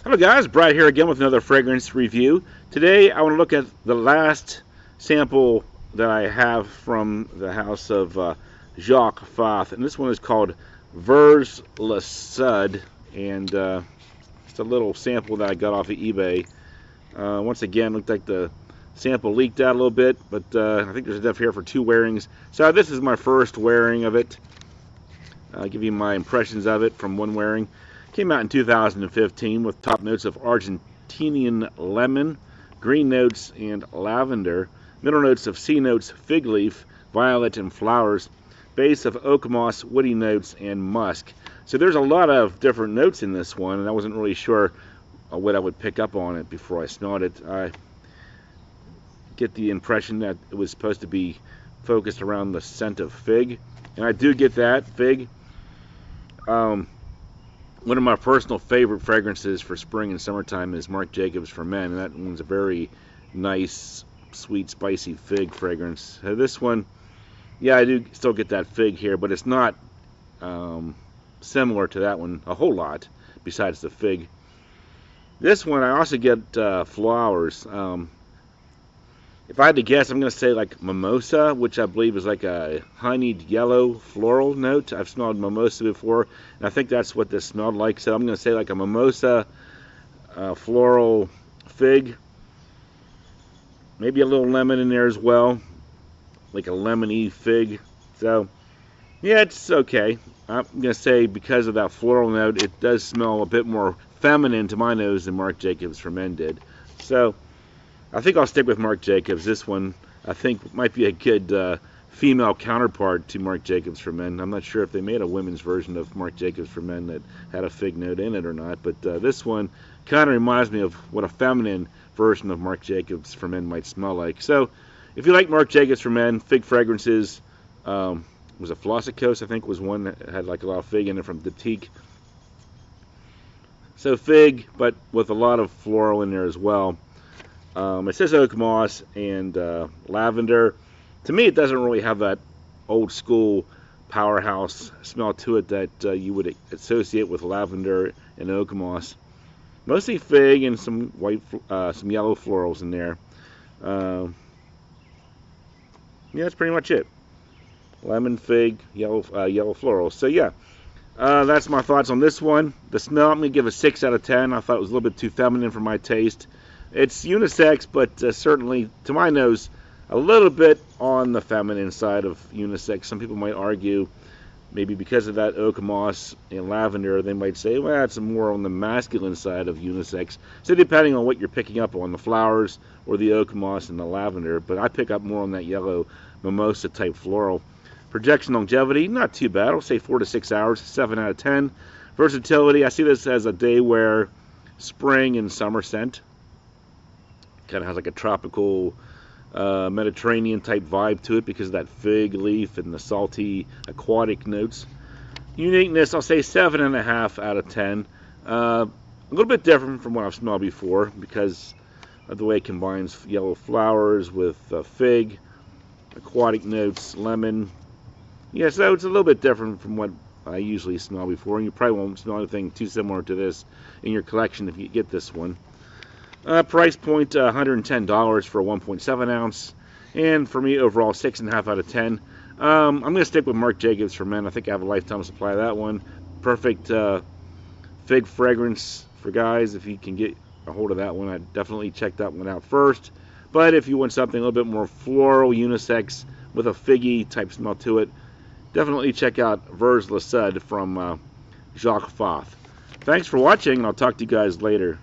Hello guys, Brad here again with another fragrance review. Today I want to look at the last sample that I have from the house of Jacques Fath, and this one is called Vers Le Sud, and it's a little sample that I got off of eBay. Once again, looked like the sample leaked out a little bit, but I think there's enough here for 2 wearings. So this is my first wearing of it. I'll give you my impressions of it from 1 wearing. Came out in 2015 with top notes of Argentinian lemon, green notes, and lavender. Middle notes of C notes, fig leaf, violet, and flowers. Base of oakmoss, woody notes, and musk. So there's a lot of different notes in this one, and I wasn't really sure what I would pick up on it before I smelled it. I get the impression that it was supposed to be focused around the scent of fig, and I do get that, fig. One of my personal favorite fragrances for spring and summertime is Marc Jacobs for Men, and that one's a very nice, sweet, spicy fig fragrance. This one, yeah, I do still get that fig here, but it's not similar to that one a whole lot, besides the fig. This one, I also get flowers. If I had to guess, I'm going to say like mimosa, which I believe is like a honeyed yellow floral note. I've smelled mimosa before, and I think that's what this smelled like. So I'm going to say like a mimosa floral fig. Maybe a little lemon in there as well, like a lemony fig. So yeah, it's okay. I'm going to say because of that floral note, it does smell a bit more feminine to my nose than Marc Jacobs for Men did. So I think I'll stick with Marc Jacobs. This one, I think, might be a good female counterpart to Marc Jacobs for Men. I'm not sure if they made a women's version of Marc Jacobs for Men that had a fig note in it or not, but this one kind of reminds me of what a feminine version of Marc Jacobs for Men might smell like. So, if you like Marc Jacobs for Men, fig fragrances, was a Flossicos, I think, was one that had like a lot of fig in it from Boutique. So fig, but with a lot of floral in there as well. It says oak moss and lavender. To me, it doesn't really have that old school powerhouse smell to it that you would associate with lavender and oak moss. Mostly fig and some white, some yellow florals in there. Yeah, that's pretty much it. Lemon, fig, yellow florals. So yeah, that's my thoughts on this one. The smell, I'm gonna give a 6 out of 10. I thought it was a little bit too feminine for my taste. It's unisex, but certainly, to my nose, a little bit on the feminine side of unisex. Some people might argue, maybe because of that oak moss and lavender, they might say, well, it's more on the masculine side of unisex. So depending on what you're picking up on, the flowers or the oak moss and the lavender, but I pick up more on that yellow mimosa type floral. Projection longevity, not too bad. I'll say 4 to 6 hours, 7 out of 10. Versatility, I see this as a day wear spring and summer scent. Kind of has like a tropical Mediterranean type vibe to it because of that fig leaf and the salty aquatic notes. Uniqueness, I'll say 7.5 out of 10. A little bit different from what I've smelled before because of the way it combines yellow flowers with fig, aquatic notes, lemon. Yeah, so it's a little bit different from what I usually smell before, and you probably won't smell anything too similar to this in your collection if you get this one. Price point $110 for a 1.7 ounce, and for me overall 6.5 out of 10. I'm going to stick with Marc Jacobs for Men. I think I have a lifetime supply of that one. Perfect fig fragrance for guys. If you can get a hold of that one, I'd definitely check that one out first. But if you want something a little bit more floral, unisex, with a figgy type smell to it, definitely check out Vers Le Sud from Jacques Fath. Thanks for watching, and I'll talk to you guys later.